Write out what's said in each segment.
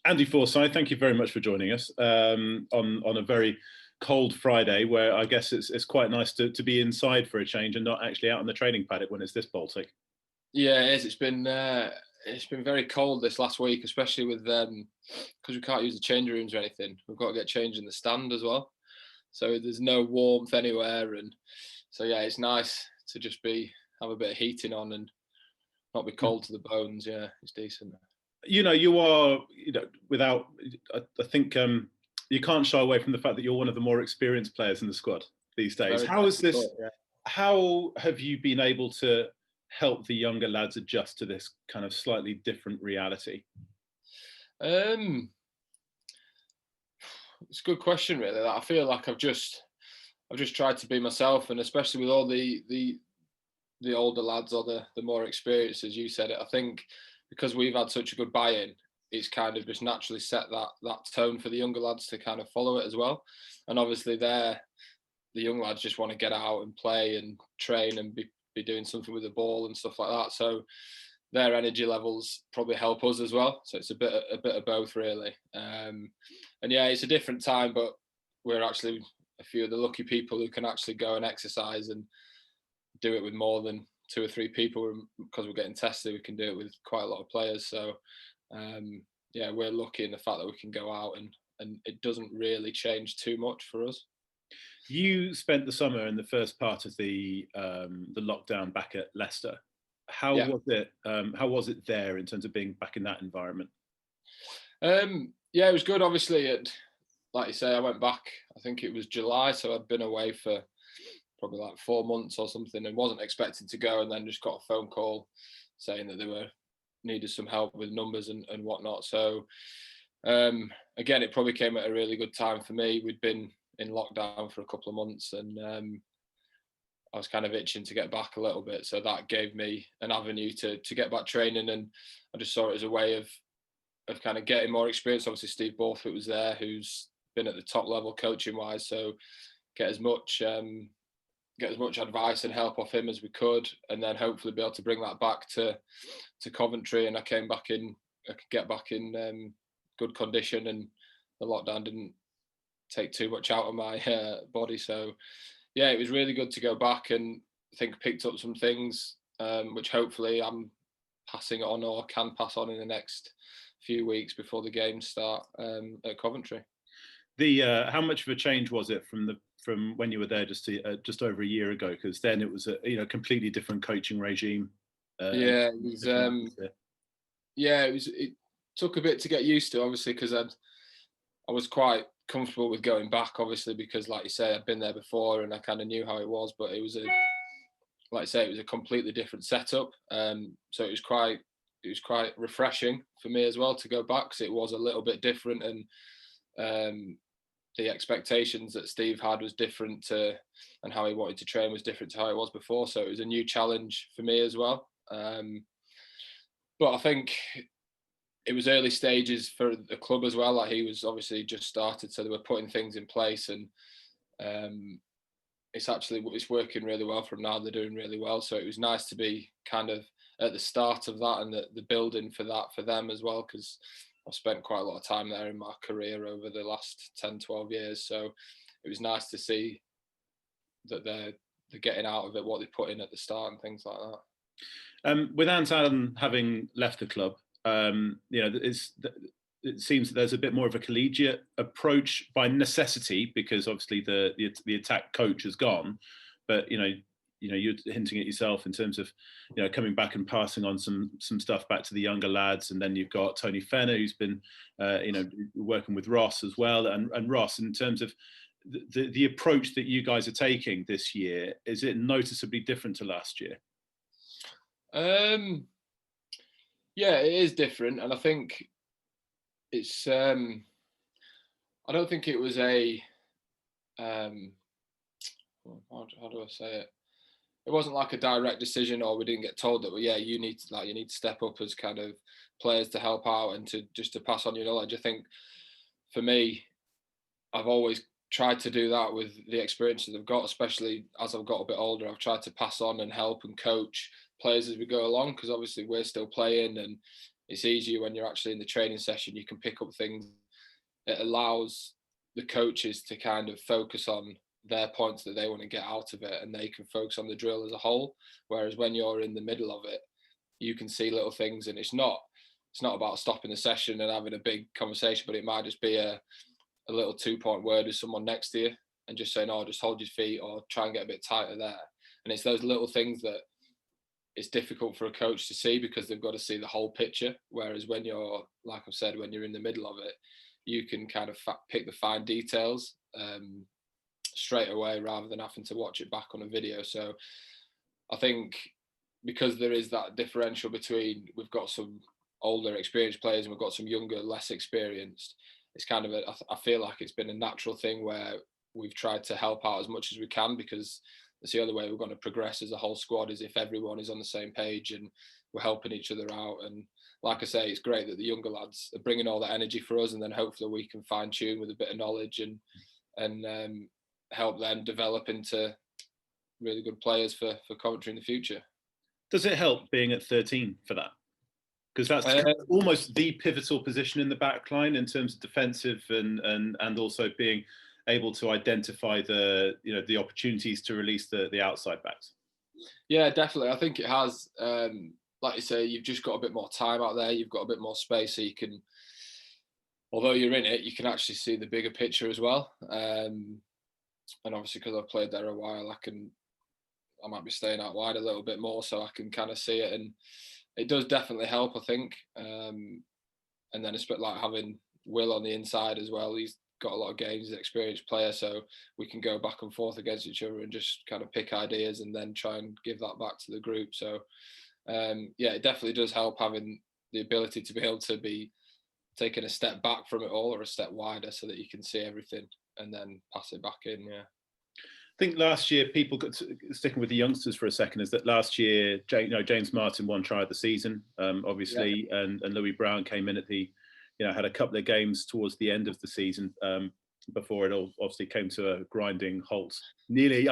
Andy Forsyth, thank you very much for joining us on a very cold Friday, where I guess it's quite nice to be inside for a change and not actually out on the training paddock when it's this Baltic. Yeah, it is. It's been very cold this last week, especially with because we can't use the change rooms or anything. We've got to get changed in the stand as well, so there's no warmth anywhere, and so yeah, it's nice to just have a bit of heating on and not be cold to the bones. Yeah, it's decent. You are, without, I think you can't shy away from the fact that you're one of the more experienced players in the squad these days. Very How is this? difficult, yeah. How have you been able to help the younger lads adjust to this kind of slightly different reality? It's a good question, really. I feel like I've just tried to be myself, and especially with all the older lads or the more experienced, as you said it. I think because we've had such a good buy-in, it's kind of just naturally set that tone for the younger lads to kind of follow it as well. And obviously, the young lads just want to get out and play and train and be doing something with the ball and stuff like that. So their energy levels probably help us as well. So it's a bit of both, really. And yeah, it's a different time, but we're actually a few of the lucky people who can actually go and exercise and do it with more than 2 or 3 people. Because we're getting tested, we can do it with quite a lot of players. So yeah, we're lucky in the fact that we can go out and it doesn't really change too much for us. You spent the summer in the first part of the lockdown back at Leicester. How was it? How was it there in terms of being back in that environment? Yeah, it was good. Obviously, like you say, I went back. I think it was July, so I'd been away for probably like 4 months or something, and wasn't expecting to go. And then just got a phone call saying that they needed some help with numbers and whatnot. So again, it probably came at a really good time for me. We'd been in lockdown for a couple of months, and I was kind of itching to get back a little bit, so that gave me an avenue to get back training, and I just saw it as a way of kind of getting more experience. Obviously, Steve Borthwick was there, who's been at the top level coaching wise, so get as much advice and help off him as we could, and then hopefully be able to bring that back to Coventry. And I could get back in good condition, and the lockdown didn't take too much out of my body. So yeah, it was really good to go back, and I think picked up some things which hopefully I'm passing on or can pass on in the next few weeks before the games start at Coventry. How much of a change was it from when you were there just over a year ago? Because then it was a completely different coaching regime. Yeah, it was. It took a bit to get used to, obviously, because I was quite comfortable with going back, obviously, because like you say, I'd been there before and I kind of knew how it was. But it was a completely different setup. So it was quite refreshing for me as well to go back, because it was a little bit different, and the expectations that Steve had was different and how he wanted to train was different to how it was before. So it was a new challenge for me as well. But I think it was early stages for the club as well. Like, he was obviously just started, so they were putting things in place, and it's working really well for them now. They're doing really well. So it was nice to be kind of at the start of that, and the building for that for them as well, because I've spent quite a lot of time there in my career over the last 10, 12 years. So it was nice to see that they're getting out of it what they put in at the start and things like that. With Anton having left the club, it seems that there's a bit more of a collegiate approach by necessity, because obviously the attack coach has gone, but you're hinting at yourself in terms of coming back and passing on some stuff back to the younger lads. And then you've got Tony Fenner, who's been working with Ross as well, and Ross, in terms of the approach that you guys are taking this year, is it noticeably different to last year? Yeah, it is different, and I think it's I don't think it was a how do I say it? It wasn't like a direct decision, or we didn't get told that, well, yeah, you need to step up as kind of players to help out and to pass on your knowledge. I think for me, I've always tried to do that with the experiences I've got, especially as I've got a bit older. I've tried to pass on and help and coach players as we go along, because obviously we're still playing, and it's easier when you're actually in the training session. You can pick up things. It allows the coaches to kind of focus on their points that they want to get out of it, and they can focus on the drill as a whole. Whereas when you're in the middle of it, you can see little things, and it's not about stopping the session and having a big conversation, but it might just be a little 2-point word with someone next to you and just saying, oh, just hold your feet or try and get a bit tighter there. And it's those little things that it's difficult for a coach to see because they've got to see the whole picture. Whereas when you're, like I've said, when you're in the middle of it, you can kind of pick the fine details straight away rather than having to watch it back on a video. So I think because there is that differential between, we've got some older experienced players and we've got some younger, less experienced, it's kind of I feel like it's been a natural thing where we've tried to help out as much as we can, because it's the only way we're going to progress as a whole squad is if everyone is on the same page and we're helping each other out. And like I say, it's great that the younger lads are bringing all that energy for us, and then hopefully we can fine tune with a bit of knowledge and help them develop into really good players for Coventry in the future. Does it help being at 13 for that? Because that's almost the pivotal position in the back line in terms of defensive and also being able to identify the opportunities to release the outside backs. Yeah, definitely. I think it has. Like you say, you've just got a bit more time out there. You've got a bit more space, so you can, although you're in it, you can actually see the bigger picture as well. And obviously, because I've played there a while, I might be staying out wide a little bit more, so I can kind of see it, and it does definitely help, I think. And then it's a bit like having Will on the inside as well. He's got a lot of games, he's an experienced player, so we can go back and forth against each other and just kind of pick ideas and then try and give that back to the group. So yeah, it definitely does help having the ability to be able to be taking a step back from it all or a step wider so that you can see everything and then pass it back in. Yeah. I think last year, people got sticking with the youngsters for a second, is that last year, James Martin won try of the season, obviously, yeah. and Louis Brown came in at had a couple of games towards the end of the season before it all obviously came to a grinding halt. Nearly,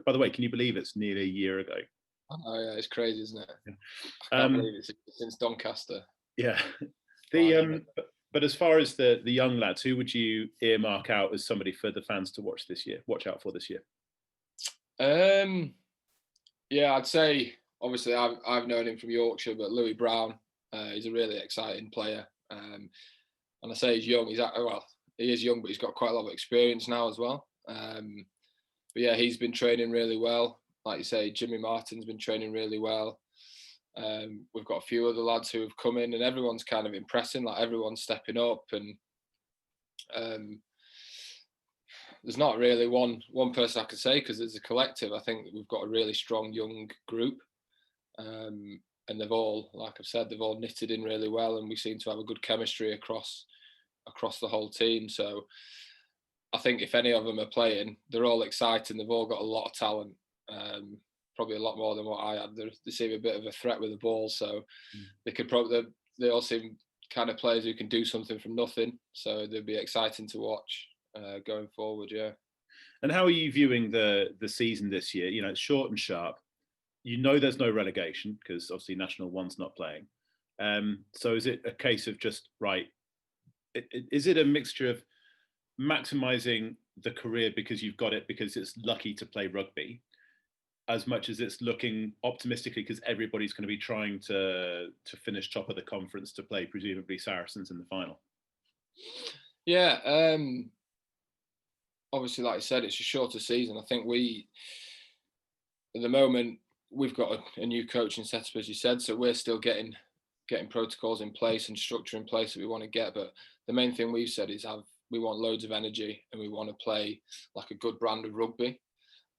by the way, can you believe it's nearly a year ago? Oh yeah, it's crazy, isn't it? Yeah. I can't believe it's since Doncaster. Yeah. But as far as the young lads, who would you earmark out as somebody for the fans to watch out for this year? Yeah, I'd say obviously I've known him from Yorkshire, but Louis Brown, he's a really exciting player. And I say he's young. He is young, but he's got quite a lot of experience now as well. But yeah, he's been training really well. Like you say, Jimmy Martin's been training really well. We've got a few other lads who have come in, and everyone's kind of impressing. Like everyone's stepping up, and there's not really one person I could say because it's a collective. I think we've got a really strong young group, and they've all, like I've said, they've all knitted in really well, and we seem to have a good chemistry across the whole team. So I think if any of them are playing, they're all exciting. They've all got a lot of talent, probably a lot more than what I had. They seem a bit of a threat with the ball, so they all seem kind of players who can do something from nothing. So they'd be exciting to watch going forward. Yeah. And how are you viewing the season this year? It's short and sharp. There's no relegation because obviously National 1's not playing. So is it a case of just is it a mixture of maximising the career because you've got it because it's lucky to play rugby, as much as it's looking optimistically because everybody's going to be trying to finish top of the conference to play presumably Saracens in the final? Yeah, obviously, like I said, it's a shorter season. I think at the moment, we've got a new coaching setup, as you said, so we're still getting protocols in place and structure in place that we want to get. But the main thing we've said is we want loads of energy and we want to play like a good brand of rugby.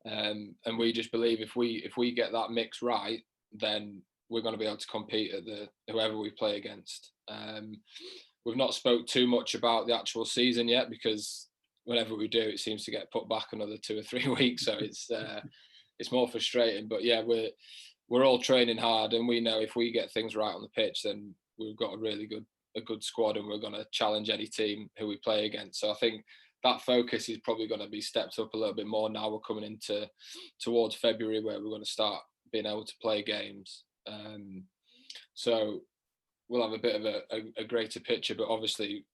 And we just believe if we get that mix right, then we're going to be able to compete at whoever we play against. We've not spoke too much about the actual season yet because whenever we do, it seems to get put back another 2 or 3 weeks. So it's more frustrating. But yeah, we're all training hard, and we know if we get things right on the pitch, then we've got a good squad, and we're going to challenge any team who we play against. So I think that focus is probably going to be stepped up a little bit more now. We're coming towards February where we're going to start being able to play games. So we'll have a bit of a greater picture. But obviously,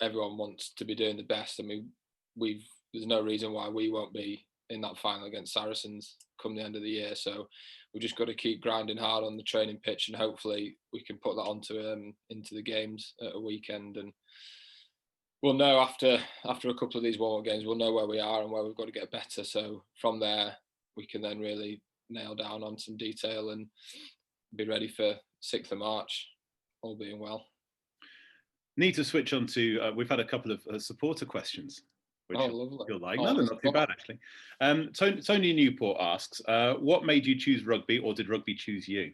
everyone wants to be doing the best. I mean, there's no reason why we won't be in that final against Saracens come the end of the year. So we've just got to keep grinding hard on the training pitch, and hopefully we can put that onto into the games at a weekend. And we'll know after a couple of these warm-up games, we'll know where we are and where we've got to get better. So from there, we can then really nail down on some detail and be ready for 6th of March, all being well. Need to switch on to, we've had a couple of supporter questions, which you'll like. No, they're not too bad, actually. Tony Newport asks, what made you choose rugby, or did rugby choose you?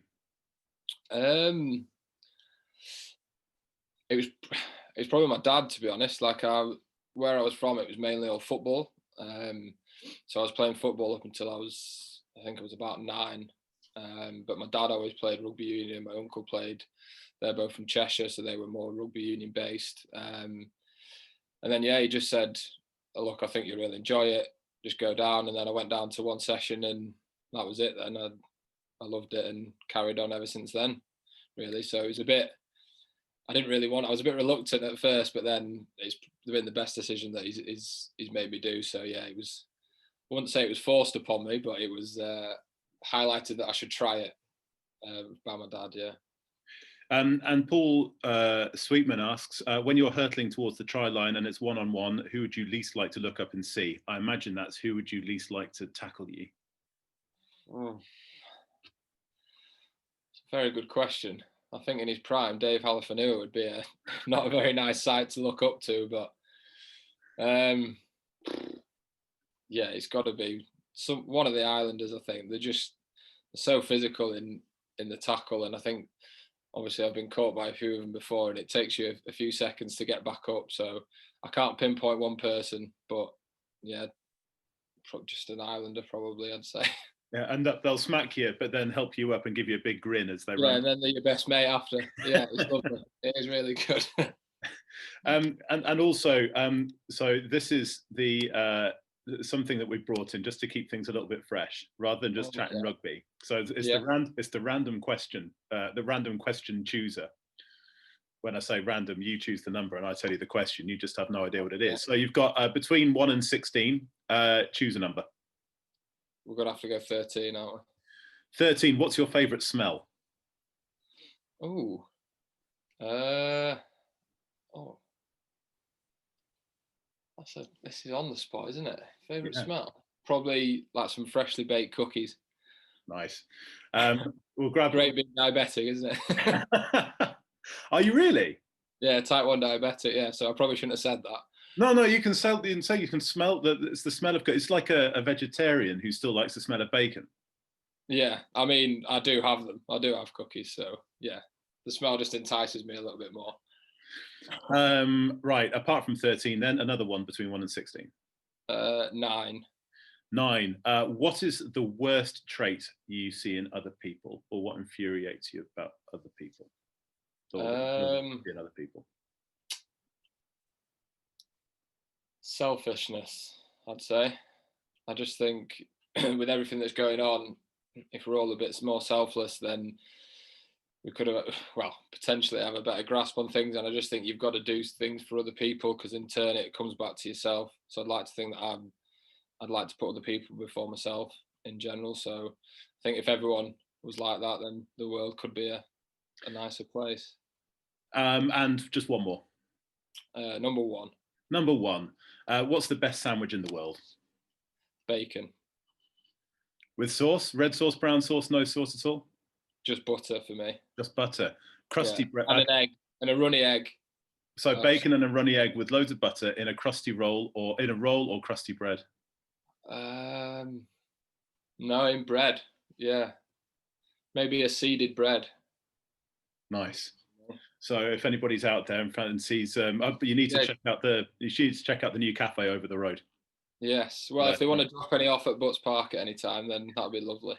It's probably my dad, to be honest. Like, where I was from, it was mainly all football. So I was playing football up until I think I was about 9. But my dad always played rugby union. My uncle played. They're both from Cheshire, so they were more rugby union based. And then, he just said, oh, look, I think you'll really enjoy it. Just go down. And then I went down to one session, and that was it. Then I loved it and carried on ever since then, really. So it was a bit, I was a bit reluctant at first, but then it's been the best decision that he's made me do. So it was, I wouldn't say it was forced upon me, but it was highlighted that I should try it by my dad. And Paul Sweetman asks, when you're hurtling towards the try line and it's 1-on-1, who would you least like to look up and see? I imagine that's who would you least like to tackle you? It's a very good question. I think in his prime, Dave Halifanua would be not a very nice sight to look up to, but it's got to be one of the Islanders. I think they're so physical in the tackle, and I think obviously I've been caught by a few of them before, and it takes you a few seconds to get back up. So I can't pinpoint one person, but just an Islander probably, I'd say. Yeah, and they'll smack you, but then help you up and give you a big grin as they run. Yeah, and then they're your best mate after. Yeah, it's lovely. It is really good. And also, so this is the something that we brought in just to keep things a little bit fresh, rather than just chatting rugby. So it's the random question, the random question chooser. When I say random, you choose the number and I tell you the question. You just have no idea what it is. So you've got between 1 and 16. Choose a number. We're going to have to go 13, aren't we? 13. What's your favourite smell? This is on the spot, isn't it? Favourite smell? Probably like some freshly baked cookies. Nice. We'll grab. Great being diabetic, isn't it? Are you really? Yeah, type 1 diabetic. Yeah, so I probably shouldn't have said that. No, you can smell it's the smell of. It's like a vegetarian who still likes the smell of bacon. Yeah, I mean, I do have them. I do have cookies, so yeah, the smell just entices me a little bit more. Right. Apart from 13, then another one between 1 and 16. 9. 9. What is the worst trait you see in other people, or what infuriates you about other people? Or in other people. Selfishness, I'd say. I just think with everything that's going on, if we're all a bit more selfless, then we could have, potentially have a better grasp on things. And I just think you've got to do things for other people, because in turn it comes back to yourself. So I'd like to think that I'd like to put other people before myself in general. So I think if everyone was like that, then the world could be a nicer place. And just one more. Number 1. Number 1. What's the best sandwich in the world? Bacon. With sauce? Red sauce, brown sauce, no sauce at all? Just butter for me. Just butter. Crusty bread. And an egg. And a runny egg. So bacon and a runny egg with loads of butter in a crusty roll, or in a roll, or crusty bread? No, in bread. Yeah. Maybe a seeded bread. Nice. So if anybody's out there and sees, you need to check out the new cafe over the road. Yes. Well, if they want to drop any off at Butts Park at any time, then that'd be lovely.